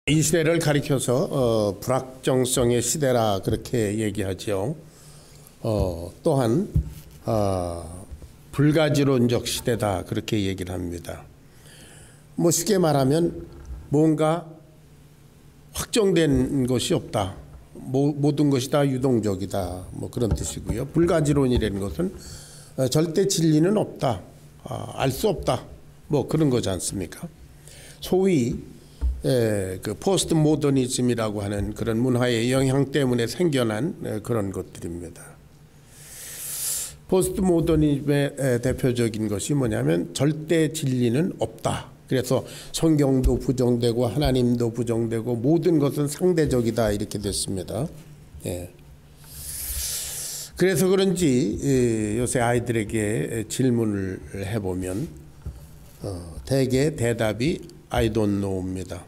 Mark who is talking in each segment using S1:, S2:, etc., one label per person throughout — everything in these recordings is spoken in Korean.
S1: 이 시대를 가리켜서 불확정성의 시대라 그렇게 얘기하죠. 또한 불가지론적 시대다 그렇게 얘기를 합니다. 뭐 쉽게 말하면 뭔가 확정된 것이 없다. 모든 것이 다 유동적이다. 뭐 그런 뜻이고요. 불가지론이라는 것은 절대 진리는 없다. 알 수 없다. 뭐 그런 거지 않습니까? 소위 그 포스트 모더니즘이라고 하는 그런 문화의 영향 때문에 생겨난 그런 것들입니다. 포스트 모더니즘의 대표적인 것이 뭐냐면 절대 진리는 없다. 그래서 성경도 부정되고 하나님도 부정되고 모든 것은 상대적이다 이렇게 됐습니다. 그래서 그런지 요새 아이들에게 질문을 해보면 대개 대답이 I don't know입니다.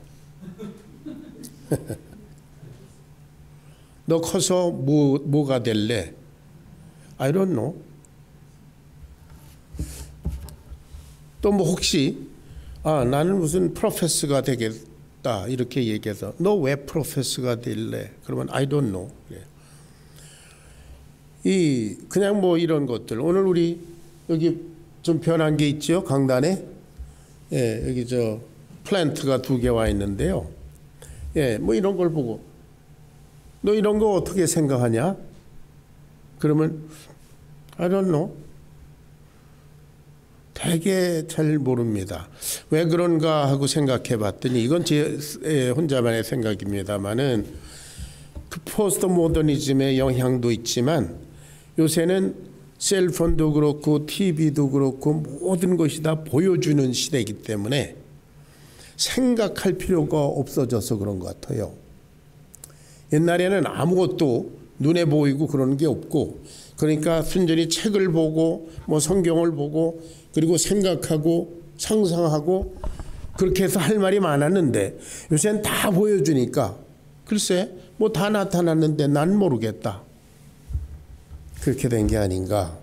S1: 너 커서 뭐가 될래? I don't know. 또 뭐 혹시 나는 무슨 프로페서가 되겠다 이렇게 얘기해서 너 왜 프로페서가 될래? 그러면 I don't know. 그냥 뭐 이런 것들 오늘 우리 여기 좀 변한 게 있죠 강단에 여기 저 플랜트가 2개 와 있는데요. 뭐 이런 걸 보고 너 이런 거 어떻게 생각하냐? 그러면 I don't know. 되게 잘 모릅니다. 왜 그런가 하고 생각해 봤더니 이건 제 혼자만의 생각입니다만은 그 포스트 모더니즘의 영향도 있지만 요새는 셀폰도 그렇고 TV도 그렇고 모든 것이 다 보여주는 시대이기 때문에 생각할 필요가 없어져서 그런 것 같아요. 옛날에는 아무것도 눈에 보이고 그런 게 없고 그러니까 순전히 책을 보고 뭐 성경을 보고 그리고 생각하고 상상하고 그렇게 해서 할 말이 많았는데 요새는 다 보여주니까 글쎄 뭐 다 나타났는데 난 모르겠다. 그렇게 된 게 아닌가.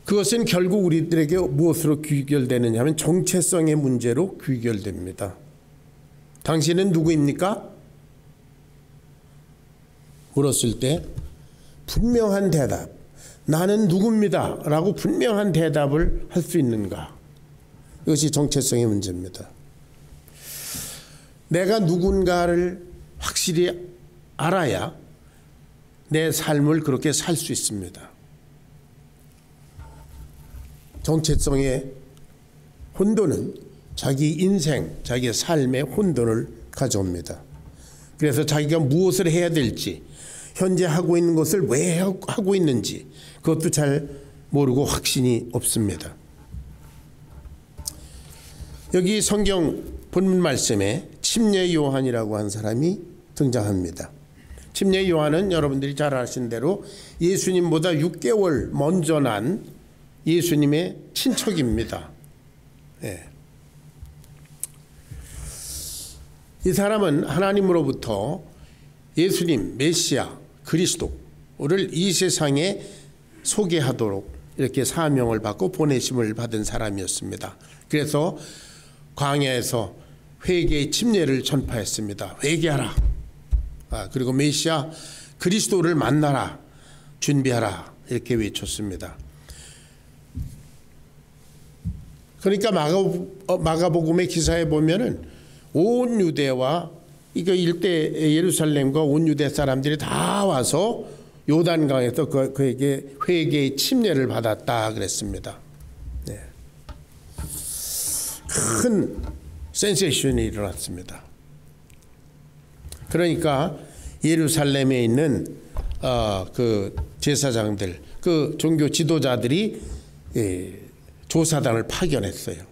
S1: 그것은 결국 우리들에게 무엇으로 귀결되느냐 하면 정체성의 문제로 귀결됩니다. 당신은 누구입니까? 물었을 때 분명한 대답, 나는 누구입니다 라고 분명한 대답을 할 수 있는가. 이것이 정체성의 문제입니다. 내가 누군가를 확실히 알아야 내 삶을 그렇게 살 수 있습니다. 정체성의 혼돈은 자기 인생, 자기의 삶의 혼돈을 가져옵니다. 그래서 자기가 무엇을 해야 될지, 현재 하고 있는 것을 왜 하고 있는지 그것도 잘 모르고 확신이 없습니다. 여기 성경 본문 말씀에 침례 요한이라고 한 사람이 등장합니다. 침례 요한은 여러분들이 잘 아시는 대로 예수님보다 6개월 먼저 난 예수님의 친척입니다. 이 사람은 하나님으로부터 예수님, 메시아, 그리스도를 이 세상에 소개하도록 이렇게 사명을 받고 보내심을 받은 사람이었습니다. 그래서 광야에서 회개의 침례를 전파했습니다. 회개하라. 그리고 메시아 그리스도를 만나라. 준비하라. 이렇게 외쳤습니다. 그러니까 마가복음의 기사에 보면은 온 유대와 이거 일대 예루살렘과 온 유대 사람들이 다 와서 요단강에서 그에게 회개의 침례를 받았다 그랬습니다. 큰 센세이션이 일어났습니다. 그러니까 예루살렘에 있는 그 제사장들, 그 종교 지도자들이 조사단을 파견했어요.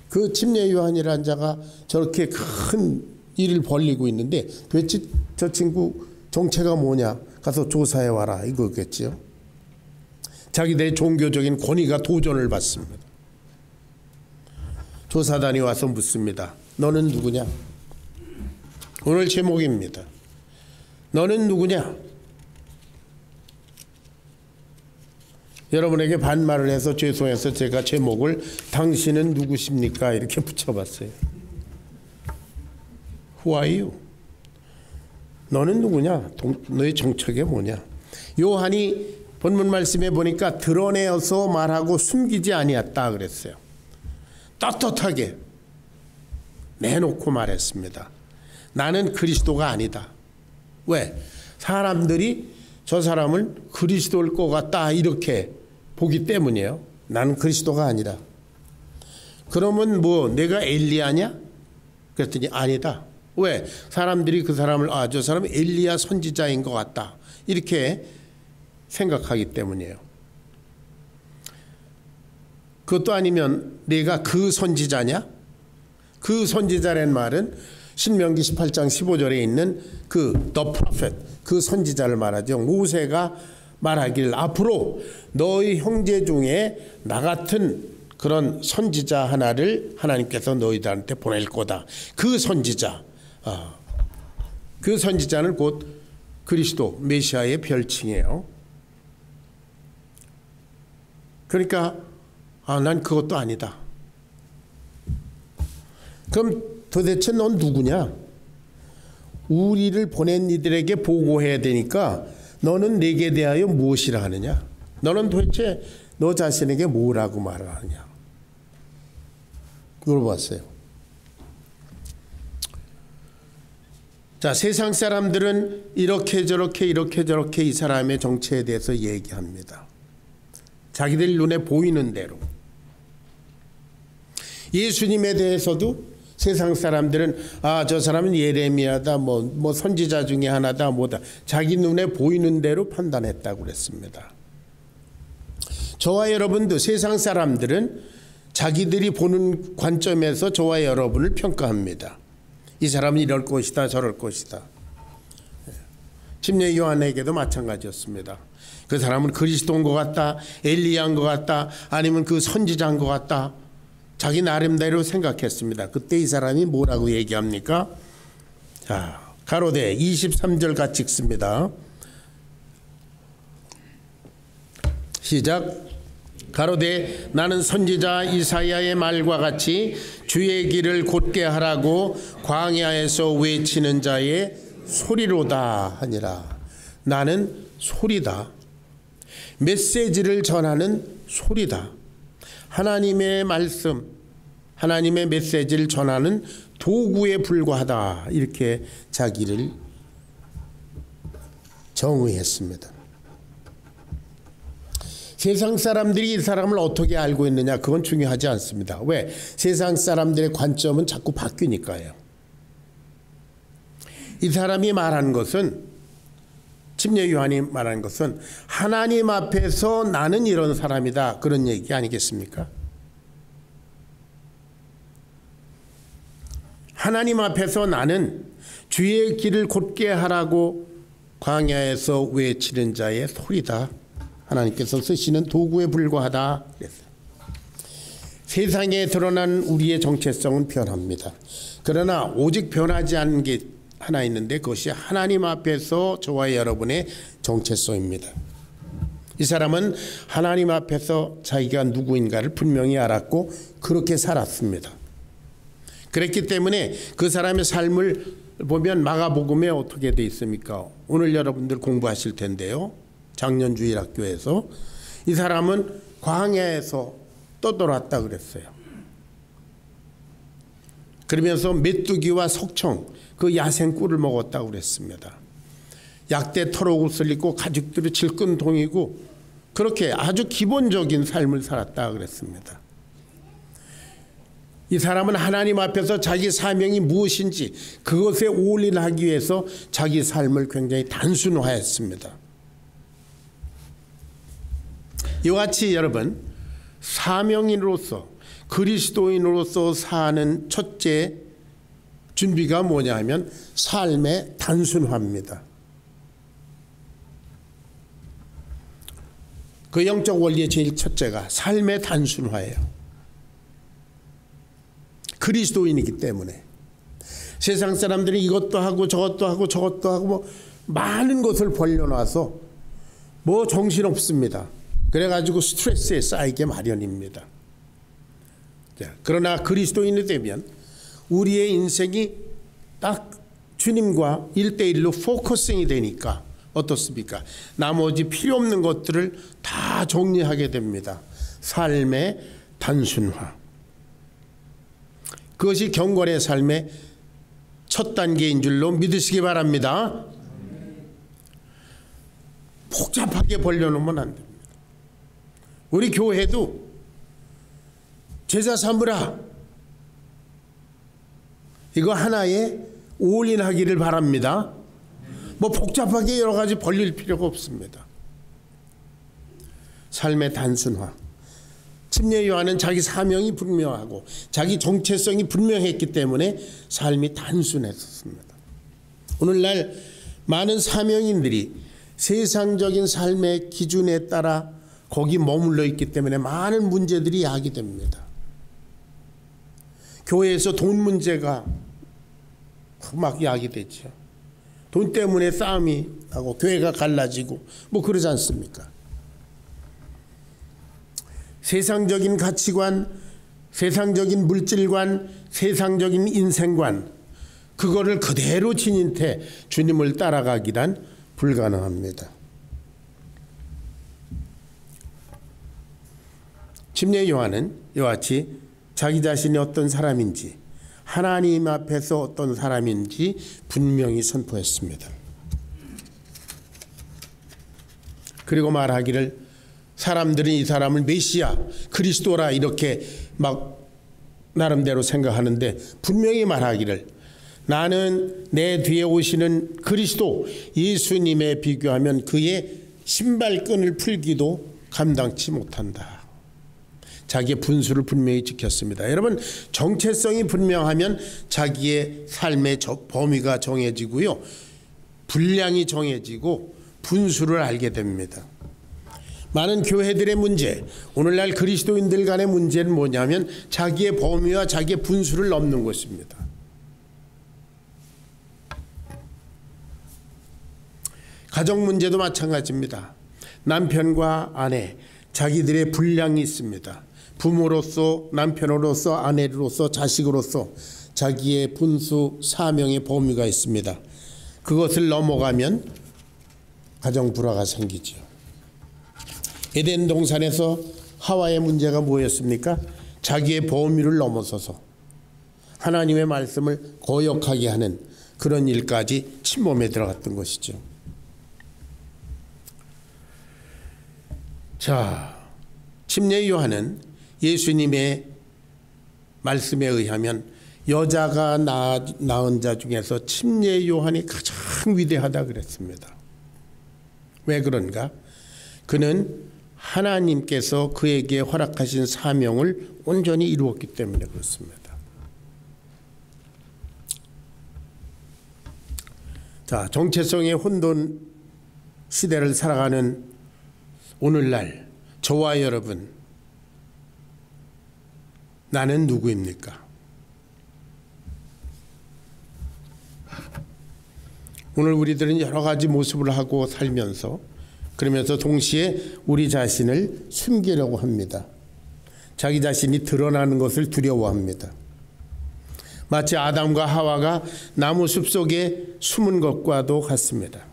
S1: 그 침례 요한이라는 자가 저렇게 큰 일을 벌이고 있는데 도대체 저 친구 정체가 뭐냐 가서 조사해 와라 이거겠지요. 자기들의 종교적인 권위가 도전을 받습니다. 조사단이 와서 묻습니다. 너는 누구냐? 오늘 제목입니다. 너는 누구냐? 여러분에게 반말을 해서 죄송해서 제가 제목을 당신은 누구십니까? 이렇게 붙여봤어요. Who are you? 너는 누구냐? 너의 정체가 뭐냐? 요한이 본문 말씀에 보니까 드러내어서 말하고 숨기지 아니었다 그랬어요. 떳떳하게 내놓고 말했습니다. 나는 그리스도가 아니다. 왜? 사람들이 저 사람을 그리스도일 것 같다 이렇게 보기 때문이에요. 나는 그리스도가 아니라. 그러면 뭐 내가 엘리야냐? 그랬더니 아니다. 왜? 사람들이 그 사람을 저 사람은 엘리야 선지자인 것 같다 이렇게 생각하기 때문이에요. 그것도 아니면 내가 그 선지자냐? 그 선지자란 말은 신명기 18장 15절에 있는 그 the prophet, 그 선지자를 말하죠. 모세가 말하길 앞으로 너희 형제 중에 나 같은 그런 선지자 하나를 하나님께서 너희들한테 보낼 거다. 그 선지자, 그 선지자는 곧 그리스도 메시아의 별칭이에요. 그러니까 난 그것도 아니다. 그럼 도대체 넌 누구냐? 우리를 보낸 이들에게 보고해야 되니까 너는 내게 대하여 무엇이라 하느냐? 너는 도대체 너 자신에게 뭐라고 말을 하느냐? 물어봤어요. 자, 세상 사람들은 이렇게 저렇게 이 사람의 정체에 대해서 얘기합니다. 자기들 눈에 보이는 대로. 예수님에 대해서도 세상 사람들은 저 사람은 예레미야다, 뭐 선지자 중에 하나다, 뭐다. 자기 눈에 보이는 대로 판단했다고 그랬습니다. 저와 여러분도 세상 사람들은 자기들이 보는 관점에서 저와 여러분을 평가합니다. 이 사람은 이럴 것이다, 저럴 것이다. 침례 요한에게도 마찬가지였습니다. 그 사람은 그리스도인 것 같다, 엘리야인 것 같다, 아니면 그 선지자인 것 같다. 자기 나름대로 생각했습니다. 그때 이 사람이 뭐라고 얘기합니까? 자, 가로대 23절 같이 읽습니다. 시작. 가로대 나는 선지자 이사야의 말과 같이 주의 길을 곧게 하라고 광야에서 외치는 자의 소리로다 하니라. 나는 소리다. 메시지를 전하는 소리다. 하나님의 말씀, 하나님의 메시지를 전하는 도구에 불과하다. 이렇게 자기를 정의했습니다. 세상 사람들이 이 사람을 어떻게 알고 있느냐, 그건 중요하지 않습니다. 왜? 세상 사람들의 관점은 자꾸 바뀌니까요. 이 사람이 말한 것은, 침례 요한이 말한 것은 하나님 앞에서 나는 이런 사람이다, 그런 얘기 아니겠습니까? 하나님 앞에서 나는 주의 길을 곧게 하라고 광야에서 외치는 자의 소리다. 하나님께서 쓰시는 도구에 불과하다. 세상에 드러난 우리의 정체성은 변합니다. 그러나 오직 변하지 않는 게 하나 있는데 그것이 하나님 앞에서 저와 여러분의 정체성입니다. 이 사람은 하나님 앞에서 자기가 누구인가를 분명히 알았고 그렇게 살았습니다. 그랬기 때문에 그 사람의 삶을 보면 마가복음에 어떻게 돼 있습니까? 오늘 여러분들 공부하실 텐데요. 작년 주일학교에서 이 사람은 광야에서 떠돌았다 그랬어요. 그러면서 메뚜기와 석청, 그 야생 꿀을 먹었다고 그랬습니다. 약대 털옷을 입고 가죽들이 질끈동이고 그렇게 아주 기본적인 삶을 살았다 그랬습니다. 이 사람은 하나님 앞에서 자기 사명이 무엇인지 그것에 올인하기 위해서 자기 삶을 굉장히 단순화했습니다. 이와 같이 여러분, 사명인으로서 그리스도인으로서 사는 첫째 준비가 뭐냐 하면 삶의 단순화입니다. 그 영적 원리의 제일 첫째가 삶의 단순화예요. 그리스도인이기 때문에 세상 사람들이 이것도 하고 저것도 하고 저것도 하고 뭐 많은 것을 벌려놔서 뭐 정신없습니다. 그래가지고 스트레스에 쌓이게 마련입니다. 자, 그러나 그리스도인이 되면 우리의 인생이 딱 주님과 1대1로 포커싱이 되니까 어떻습니까? 나머지 필요 없는 것들을 다 정리하게 됩니다. 삶의 단순화. 그것이 경건의 삶의 첫 단계인 줄로 믿으시기 바랍니다. 복잡하게 벌려놓으면 안 됩니다. 우리 교회도 제자 삼으라, 이거 하나에 올인하기를 바랍니다. 뭐 복잡하게 여러 가지 벌릴 필요가 없습니다. 삶의 단순화. 침례 요한은 자기 사명이 분명하고 자기 정체성이 분명했기 때문에 삶이 단순했습니다. 오늘날 많은 사명인들이 세상적인 삶의 기준에 따라 거기 머물러 있기 때문에 많은 문제들이 야기됩니다. 교회에서 돈 문제가 막 야기되죠. 돈 때문에 싸움이 나고 교회가 갈라지고 뭐 그러지 않습니까? 세상적인 가치관, 세상적인 물질관, 세상적인 인생관, 그거를 그대로 지닌 채 주님을 따라가기란 불가능합니다. 침례 요한은 이와 같이 자기 자신이 어떤 사람인지, 하나님 앞에서 어떤 사람인지 분명히 선포했습니다. 그리고 말하기를 사람들은 이 사람을 메시아, 그리스도라 이렇게 막 나름대로 생각하는데 분명히 말하기를 나는 내 뒤에 오시는 그리스도 예수님에 비교하면 그의 신발끈을 풀기도 감당치 못한다. 자기의 분수를 분명히 지켰습니다. 여러분, 정체성이 분명하면 자기의 삶의 범위가 정해지고요, 분량이 정해지고 분수를 알게 됩니다. 많은 교회들의 문제, 오늘날 그리스도인들 간의 문제는 뭐냐면 자기의 범위와 자기의 분수를 넘는 것입니다. 가정 문제도 마찬가지입니다. 남편과 아내, 자기들의 분량이 있습니다. 부모로서, 남편으로서, 아내로서, 자식으로서 자기의 분수, 사명의 범위가 있습니다. 그것을 넘어가면 가정 불화가 생기죠. 에덴 동산에서 하와의 문제가 뭐였습니까? 자기의 범위를 넘어서서 하나님의 말씀을 거역하게 하는 그런 일까지 침범에 들어갔던 것이죠. 자, 침례 요한은 예수님의 말씀에 의하면 여자가 낳은 자 중에서 침례 요한이 가장 위대하다 그랬습니다. 왜 그런가? 그는 하나님께서 그에게 허락하신 사명을 온전히 이루었기 때문에 그렇습니다. 자, 정체성의 혼돈 시대를 살아가는 오늘날 저와 여러분, 나는 누구입니까? 오늘 우리들은 여러 가지 모습을 하고 살면서, 그러면서 동시에 우리 자신을 숨기려고 합니다. 자기 자신이 드러나는 것을 두려워합니다. 마치 아담과 하와가 나무 숲속에 숨은 것과도 같습니다.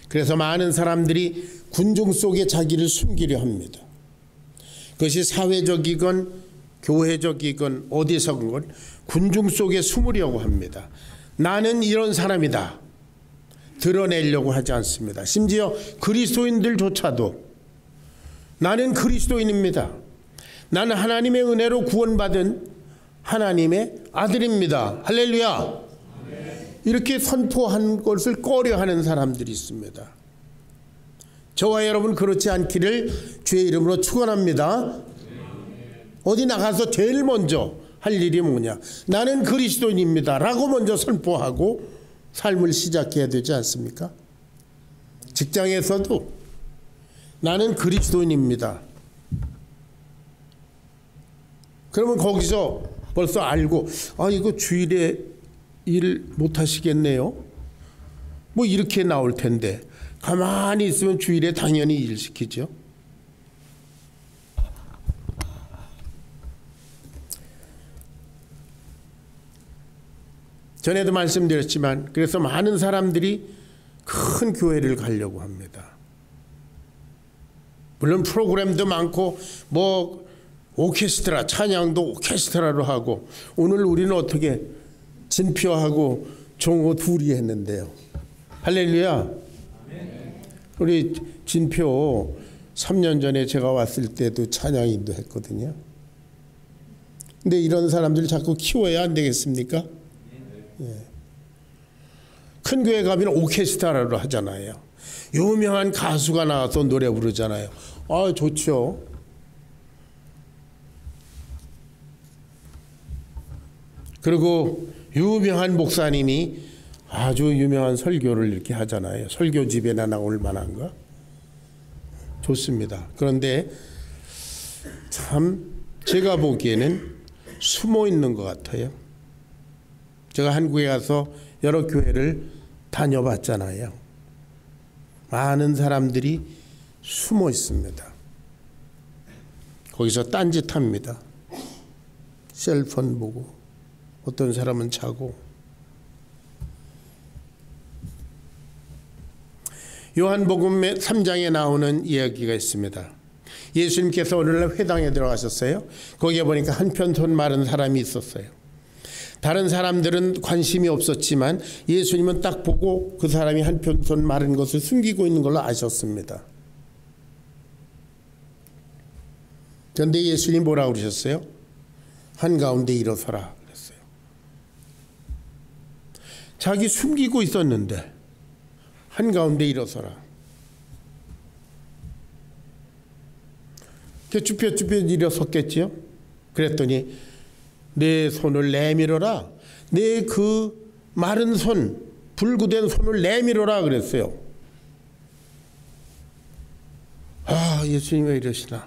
S1: 그래서 많은 사람들이 군중 속에 자기를 숨기려 합니다. 그것이 사회적이건 교회적이건 어디서건 군중 속에 숨으려고 합니다. 나는 이런 사람이다 드러내려고 하지 않습니다. 심지어 그리스도인들조차도 나는 그리스도인입니다, 나는 하나님의 은혜로 구원받은 하나님의 아들입니다, 할렐루야, 이렇게 선포한 것을 꺼려하는 사람들이 있습니다. 저와 여러분 그렇지 않기를 주의 이름으로 축원합니다. 어디 나가서 제일 먼저 할 일이 뭐냐, 나는 그리스도인입니다 라고 먼저 선포하고 삶을 시작해야 되지 않습니까? 직장에서도 나는 그리스도인입니다. 그러면 거기서 벌써 알고, 아, 이거 주일에 일 못하시겠네요, 뭐 이렇게 나올 텐데 가만히 있으면 주일에 당연히 일 시키죠. 전에도 말씀드렸지만 그래서 많은 사람들이 큰 교회를 가려고 합니다. 물론 프로그램도 많고 뭐 오케스트라, 찬양도 오케스트라로 하고, 오늘 우리는 어떻게 진표하고 종호 둘이 했는데요. 할렐루야. 우리 진표 3년 전에 제가 왔을 때도 찬양인도 했거든요. 근데 이런 사람들 자꾸 키워야 안 되겠습니까? 예. 큰 교회 가면 오케스트라로 하잖아요. 유명한 가수가 나와서 노래 부르잖아요. 아, 좋죠. 그리고 유명한 목사님이 아주 유명한 설교를 이렇게 하잖아요. 설교집에나 나올 만한가? 좋습니다. 그런데 참 제가 보기에는 숨어 있는 것 같아요. 제가 한국에 가서 여러 교회를 다녀봤잖아요. 많은 사람들이 숨어 있습니다. 거기서 딴짓합니다. 셀폰 보고, 어떤 사람은 자고. 요한복음 3장에 나오는 이야기가 있습니다. 예수님께서 오늘날 회당에 들어가셨어요. 거기에 보니까 한편 손 마른 사람이 있었어요. 다른 사람들은 관심이 없었지만 예수님은 딱 보고 그 사람이 한편 손 마른 것을 숨기고 있는 걸로 아셨습니다. 그런데 예수님 뭐라고 그러셨어요? 한가운데 일어서라 그랬어요. 자기 숨기고 있었는데 한가운데 일어서라. 쭈뼛쭈뼛 일어섰겠지요. 그랬더니 내 손을 내밀어라. 내 그 마른 손, 불구된 손을 내밀어라 그랬어요. 아, 예수님 왜 이러시나.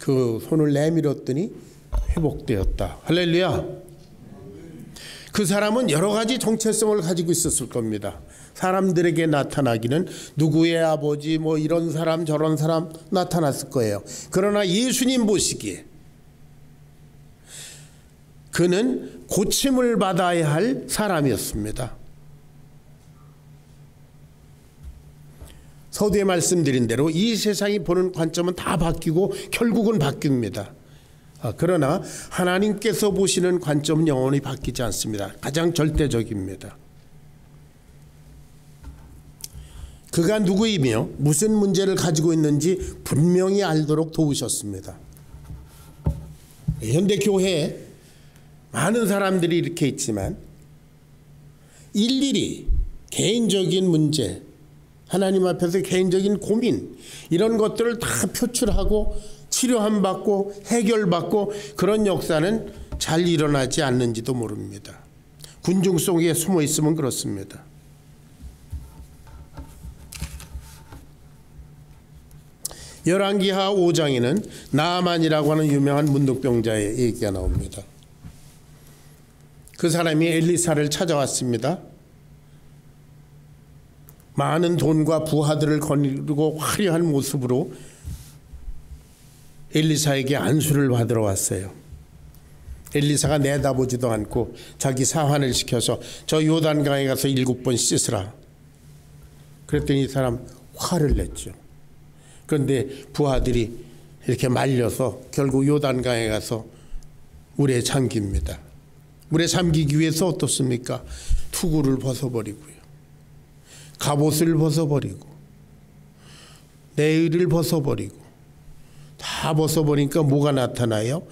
S1: 그 손을 내밀었더니 회복되었다. 할렐루야. 그 사람은 여러 가지 정체성을 가지고 있었을 겁니다. 사람들에게 나타나기는 누구의 아버지 뭐 이런 사람 저런 사람 나타났을 거예요. 그러나 예수님 보시기에 그는 고침을 받아야 할 사람이었습니다. 서두에 말씀드린 대로 이 세상이 보는 관점은 다 바뀌고 결국은 바뀝니다. 그러나 하나님께서 보시는 관점은 영원히 바뀌지 않습니다. 가장 절대적입니다. 그가 누구이며 무슨 문제를 가지고 있는지 분명히 알도록 도우셨습니다. 현대 교회에 많은 사람들이 이렇게 있지만 일일이 개인적인 문제, 하나님 앞에서 개인적인 고민, 이런 것들을 다 표출하고 치료함 받고 해결받고 그런 역사는 잘 일어나지 않는지도 모릅니다. 군중 속에 숨어 있으면 그렇습니다. 열왕기하 5장에는 나아만이라고 하는 유명한 문둥병자의 얘기가 나옵니다. 그 사람이 엘리사를 찾아왔습니다. 많은 돈과 부하들을 거느리고 화려한 모습으로 엘리사에게 안수를 받으러 왔어요. 엘리사가 내다보지도 않고 자기 사환을 시켜서 저 요단강에 가서 7번 씻으라. 그랬더니 이 사람 화를 냈죠. 그런데 부하들이 이렇게 말려서 결국 요단강에 가서 물에 잠깁니다. 물에 잠기기 위해서 어떻습니까? 투구를 벗어버리고요. 갑옷을 벗어버리고 내의를 벗어버리고 다 벗어버리니까 뭐가 나타나요?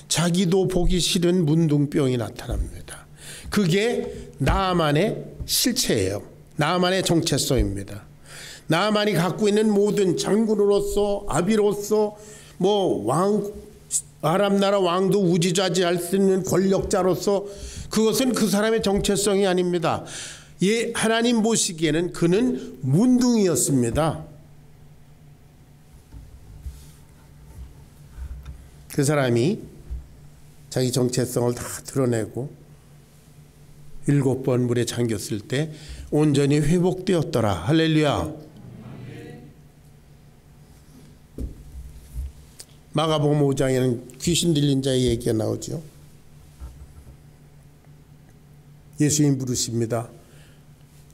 S1: 자기도 보기 싫은 문둥병이 나타납니다. 그게 나아만의 실체예요. 나아만의 정체성입니다. 나아만이 갖고 있는 모든 장군으로서 아비로서 뭐 왕, 아람 나라 왕도 우지좌지할 수 있는 권력자로서 그것은 그 사람의 정체성이 아닙니다. 예, 하나님 보시기에는 그는 문둥이였습니다. 그 사람이 자기 정체성을 다 드러내고 7번 물에 잠겼을 때 온전히 회복되었더라. 할렐루야. 마가복음 5장에는 귀신 들린 자의 얘기가 나오죠. 예수님 부르십니다.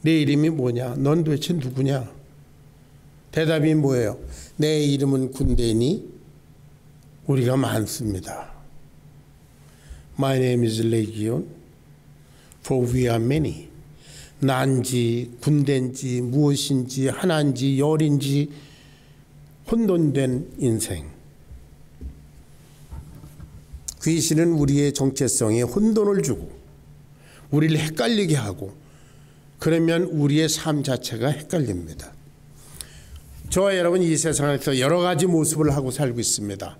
S1: 내 이름이 뭐냐? 넌 도대체 누구냐? 대답이 뭐예요? 내 이름은 군대니 우리가 많습니다. My name is Legion, for we are many. 난지 군대인지 무엇인지 하나인지 열인지 혼돈된 인생. 귀신은 우리의 정체성에 혼돈을 주고 우리를 헷갈리게 하고 그러면 우리의 삶 자체가 헷갈립니다. 저와 여러분 이 세상에서 여러 가지 모습을 하고 살고 있습니다.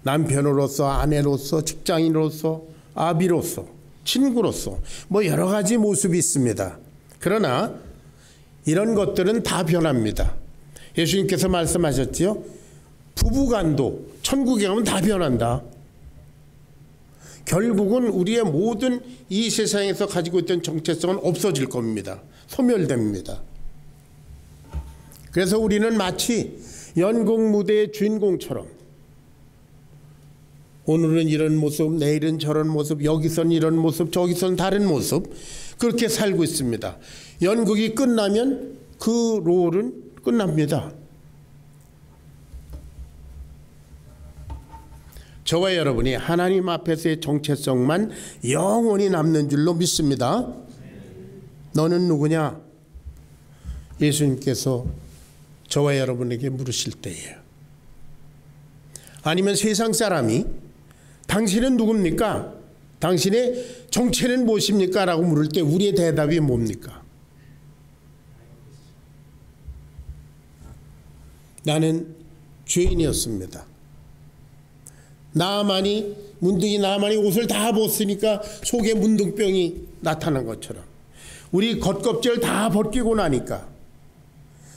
S1: 남편으로서, 아내로서, 직장인으로서, 아비로서, 친구로서 뭐 여러 가지 모습이 있습니다. 그러나 이런 것들은 다 변합니다. 예수님께서 말씀하셨지요. 부부간도 천국에 가면 다 변한다. 결국은 우리의 모든 이 세상에서 가지고 있던 정체성은 없어질 겁니다. 소멸됩니다. 그래서 우리는 마치 연극 무대의 주인공처럼 오늘은 이런 모습, 내일은 저런 모습, 여기선 이런 모습, 저기선 다른 모습 그렇게 살고 있습니다. 연극이 끝나면 그 롤은 끝납니다. 저와 여러분이 하나님 앞에서의 정체성만 영원히 남는 줄로 믿습니다. 너는 누구냐? 예수님께서 저와 여러분에게 물으실 때예요. 아니면 세상 사람이 당신은 누굽니까? 당신의 정체는 무엇입니까? 라고 물을 때 우리의 대답이 뭡니까? 나는 죄인이었습니다. 문둥이 나만이 옷을 다 벗으니까 속에 문둥병이 나타난 것처럼 우리 겉껍질 다 벗기고 나니까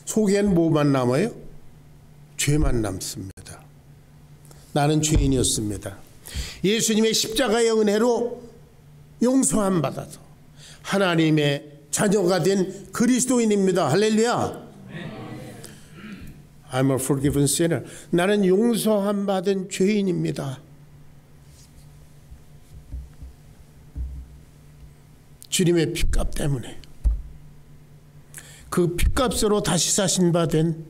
S1: 속엔 뭐만 남아요? 죄만 남습니다. 나는 죄인이었습니다. 예수님의 십자가의 은혜로 용서함 받아서 하나님의 자녀가 된 그리스도인입니다. 할렐루야. I'm a forgiven sinner. 나는 용서함 받은 죄인입니다. 주님의 핏값 때문에 그 핏값으로 다시 사신 바 된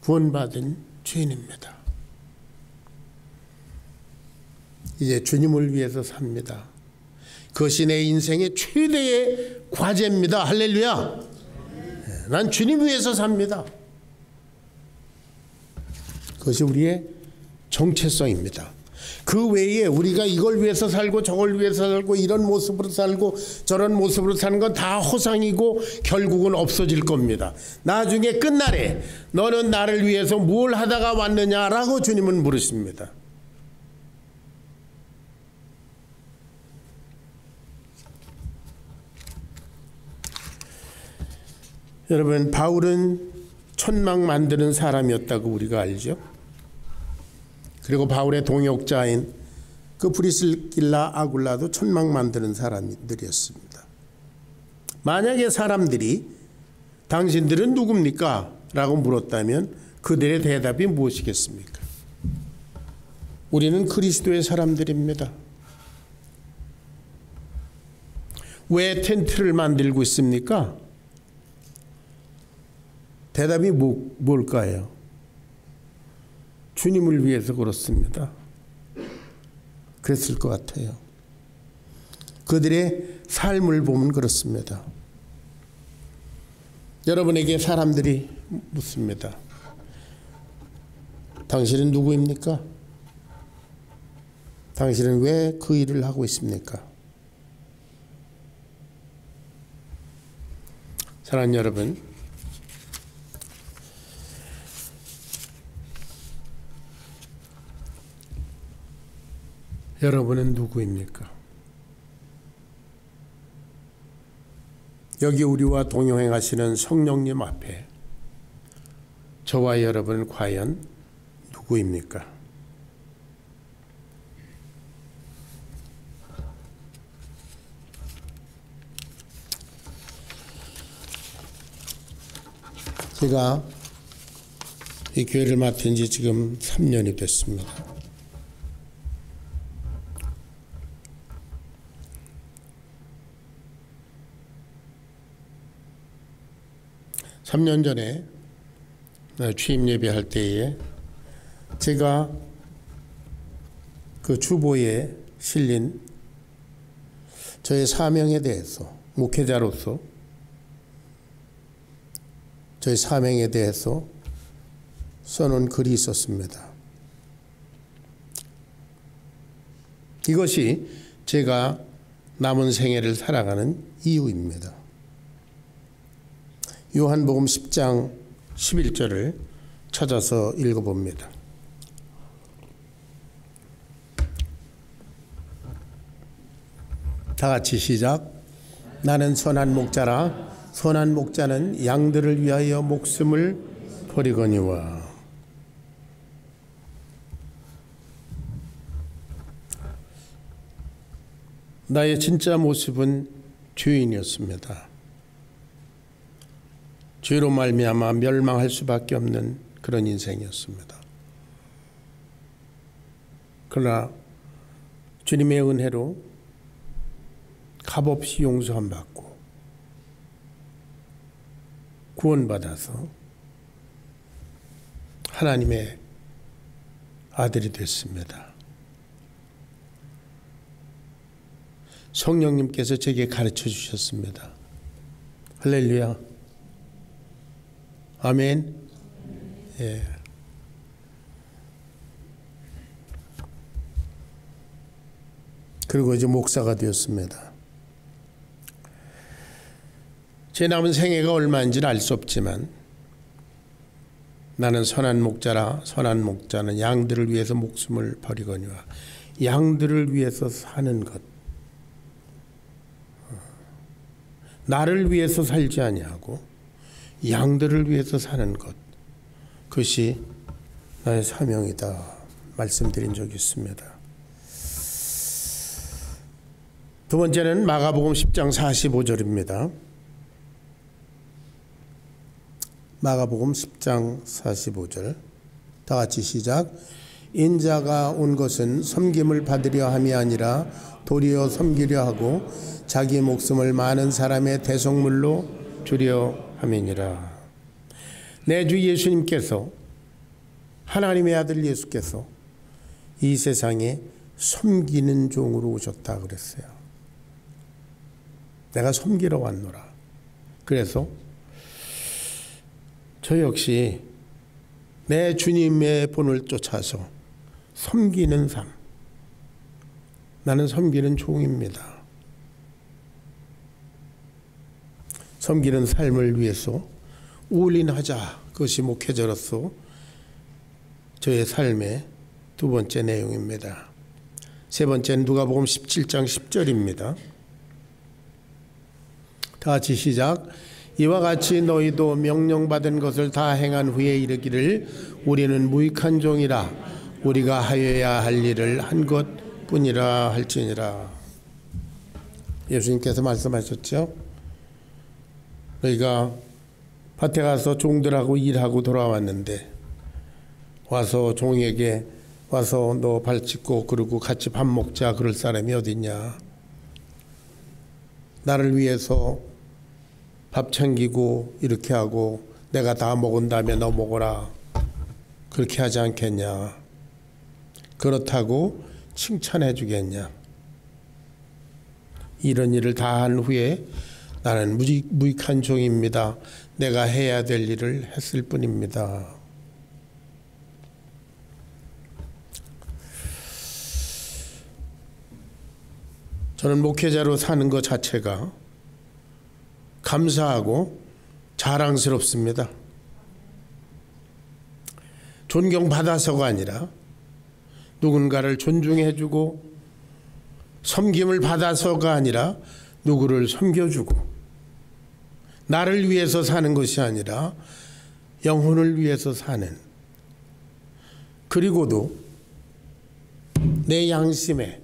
S1: 구원받은 죄인입니다. 이제 주님을 위해서 삽니다. 그것이 내 인생의 최대의 과제입니다. 할렐루야. 난 주님 위해서 삽니다. 그것이 우리의 정체성입니다. 그 외에 우리가 이걸 위해서 살고 저걸 위해서 살고 이런 모습으로 살고 저런 모습으로 사는 건 다 허상이고 결국은 없어질 겁니다. 나중에 끝날에 너는 나를 위해서 뭘 하다가 왔느냐라고 주님은 물으십니다. 여러분, 바울은 천막 만드는 사람이었다고 우리가 알죠. 그리고 바울의 동역자인 그 브리스길라 아굴라도 천막 만드는 사람들이었습니다. 만약에 사람들이 당신들은 누굽니까? 라고 물었다면 그들의 대답이 무엇이겠습니까? 우리는 그리스도의 사람들입니다. 왜 텐트를 만들고 있습니까? 대답이 뭘까요? 주님을 위해서 그렇습니다. 그랬을 것 같아요. 그들의 삶을 보면 그렇습니다. 여러분에게 사람들이 묻습니다. 당신은 누구입니까? 당신은 왜 그 일을 하고 있습니까? 사랑하는 여러분, 여러분은 누구입니까? 여기 우리와 동행하시는 성령님 앞에 저와 여러분은 과연 누구입니까? 제가 이 교회를 맡은 지 지금 3년이 됐습니다. 3년 전에 취임 예배할 때에 제가 그 주보에 실린 저의 사명에 대해서, 목회자로서 저의 사명에 대해서 써놓은 글이 있었습니다. 이것이 제가 남은 생애를 살아가는 이유입니다. 요한복음 10장 11절을 찾아서 읽어봅니다. 다 같이 시작. 나는 선한 목자라. 선한 목자는 양들을 위하여 목숨을 버리거니와. 나의 진짜 모습은 죄인이었습니다. 죄로 말미암아 멸망할 수밖에 없는 그런 인생이었습니다. 그러나 주님의 은혜로 값없이 용서함 받고 구원받아서 하나님의 아들이 됐습니다. 성령님께서 제게 가르쳐 주셨습니다. 할렐루야. 아멘. 예. 그리고 이제 목사가 되었습니다. 제 남은 생애가 얼마인지는 알 수 없지만 나는 선한 목자라. 선한 목자는 양들을 위해서 목숨을 버리거니와. 양들을 위해서 사는 것. 나를 위해서 살지 아니하고 양들을 위해서 사는 것. 그것이 나의 사명이다 말씀드린 적이 있습니다. 두 번째는 마가복음 10장 45절입니다. 마가복음 10장 45절 다 같이 시작. 인자가 온 것은 섬김을 받으려 함이 아니라 도리어 섬기려 하고 자기 목숨을 많은 사람의 대속물로 주려 함이니라. 내 주 예수님께서, 하나님의 아들 예수께서 이 세상에 섬기는 종으로 오셨다 그랬어요. 내가 섬기러 왔노라. 그래서 저 역시 내 주님의 본을 쫓아서 섬기는 삶. 나는 섬기는 종입니다. 섬기는 삶을 위해서 올인하자. 그것이 목회자로서 저의 삶의 두 번째 내용입니다. 세 번째는 누가복음 17장 10절입니다. 다 같이 시작. 이와 같이 너희도 명령받은 것을 다 행한 후에 이르기를 우리는 무익한 종이라. 우리가 하여야 할 일을 한 것뿐이라 할지니라. 예수님께서 말씀하셨죠. 너희가 밭에 가서 종들하고 일하고 돌아왔는데 와서 종에게 와서 너 발 씻고 그러고 같이 밥 먹자 그럴 사람이 어딨냐. 나를 위해서 밥 챙기고 이렇게 하고 내가 다 먹은 다음에 너 먹어라. 그렇게 하지 않겠냐. 그렇다고 칭찬해 주겠냐. 이런 일을 다 한 후에 나는 무익한 종입니다. 내가 해야 될 일을 했을 뿐입니다. 저는 목회자로 사는 것 자체가 감사하고 자랑스럽습니다. 존경받아서가 아니라 누군가를 존중해주고 섬김을 받아서가 아니라 누구를 섬겨주고 나를 위해서 사는 것이 아니라 영혼을 위해서 사는, 그리고도 내 양심에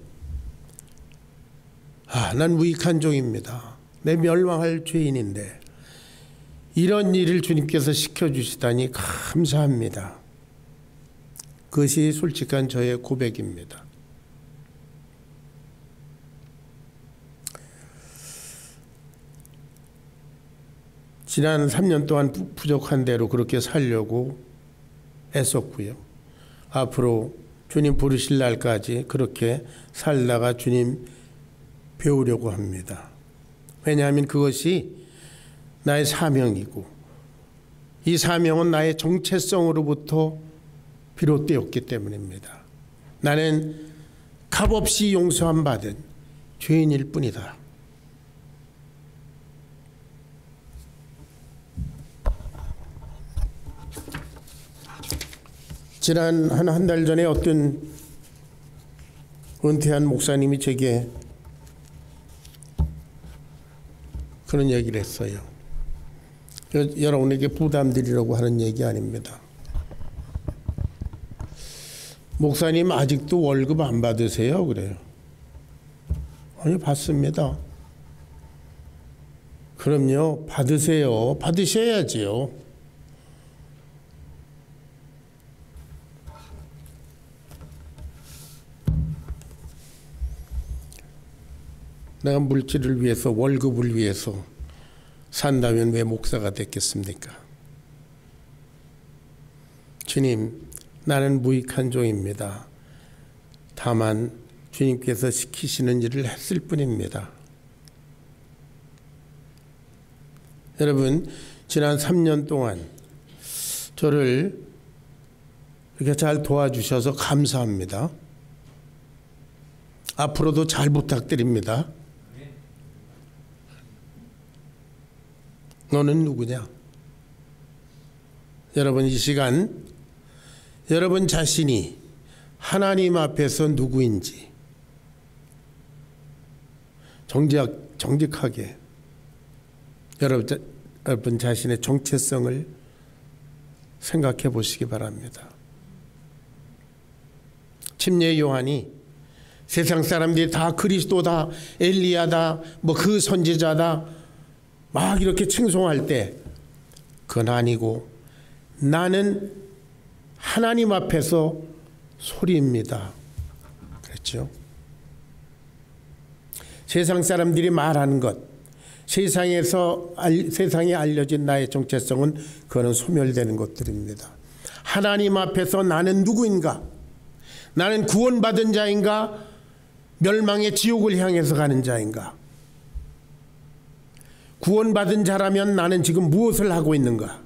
S1: 난 무익한 종입니다. 내 멸망할 죄인인데 이런 일을 주님께서 시켜주시다니 감사합니다. 그것이 솔직한 저의 고백입니다. 지난 3년 동안 부족한 대로 그렇게 살려고 애썼고요. 앞으로 주님 부르실 날까지 그렇게 살다가 주님 배우려고 합니다. 왜냐하면 그것이 나의 사명이고 이 사명은 나의 정체성으로부터 비롯되었기 때문입니다. 나는 값없이 용서함 받은 죄인일 뿐이다. 지난 한 달 전에 어떤 은퇴한 목사님이 제게 그런 얘기를 했어요. 여러분에게 부담드리려고 하는 얘기 아닙니다. 목사님 아직도 월급 안 받으세요? 그래요. 아니, 받습니다. 그럼요, 받으세요. 받으셔야지요. 내가 물질을 위해서, 월급을 위해서 산다면 왜 목사가 됐겠습니까? 주님, 나는 무익한 종입니다. 다만 주님께서 시키시는 일을 했을 뿐입니다. 여러분, 지난 3년 동안 저를 이렇게 잘 도와주셔서 감사합니다. 앞으로도 잘 부탁드립니다. 너는 누구냐? 여러분, 이 시간 여러분 자신이 하나님 앞에서 누구인지 정직하게 여러분 자신의 정체성을 생각해 보시기 바랍니다. 침례 요한이 세상 사람들이 다 그리스도다, 엘리야다, 뭐 그 선지자다 막 이렇게 칭송할 때 그건 아니고 나는 하나님 앞에서 소리입니다. 그랬죠. 세상 사람들이 말하는 것, 세상에 알려진 나의 정체성은 그거는 소멸되는 것들입니다. 하나님 앞에서 나는 누구인가? 나는 구원받은 자인가? 멸망의 지옥을 향해서 가는 자인가? 구원받은 자라면 나는 지금 무엇을 하고 있는가?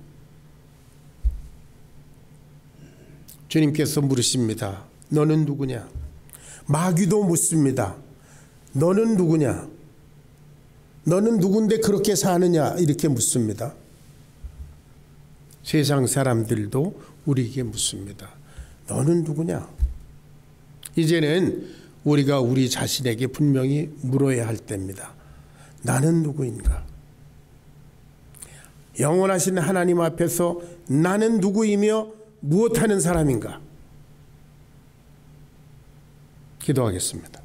S1: 주님께서 물으십니다. 너는 누구냐? 마귀도 묻습니다. 너는 누구냐? 너는 누군데 그렇게 사느냐? 이렇게 묻습니다. 세상 사람들도 우리에게 묻습니다. 너는 누구냐? 이제는 우리가 우리 자신에게 분명히 물어야 할 때입니다. 나는 누구인가? 영원하신 하나님 앞에서 나는 누구이며 무엇하는 사람인가? 기도하겠습니다.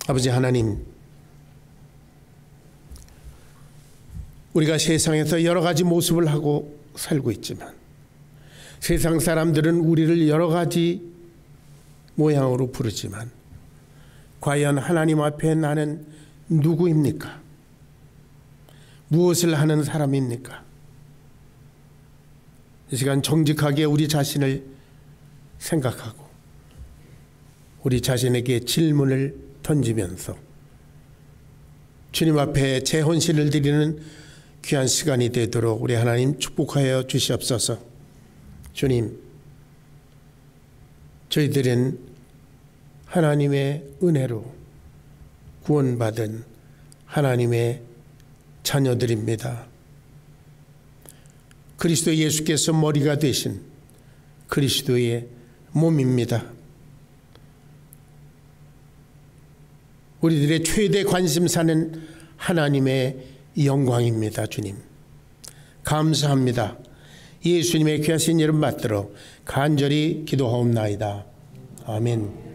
S1: 아버지 하나님, 우리가 세상에서 여러 가지 모습을 하고 살고 있지만 세상 사람들은 우리를 여러 가지 모양으로 부르지만 과연 하나님 앞에 나는 누구입니까? 무엇을 하는 사람입니까? 이 시간 정직하게 우리 자신을 생각하고 우리 자신에게 질문을 던지면서 주님 앞에 재혼신을 드리는 귀한 시간이 되도록 우리 하나님 축복하여 주시옵소서. 주님, 저희들은 하나님의 은혜로 구원받은 하나님의 자녀들입니다. 그리스도 예수께서 머리가 되신 그리스도의 몸입니다. 우리들의 최대 관심사는 하나님의 영광입니다. 주님, 감사합니다. 예수님의 귀하신 이름 받들어 간절히 기도하옵나이다. 아멘.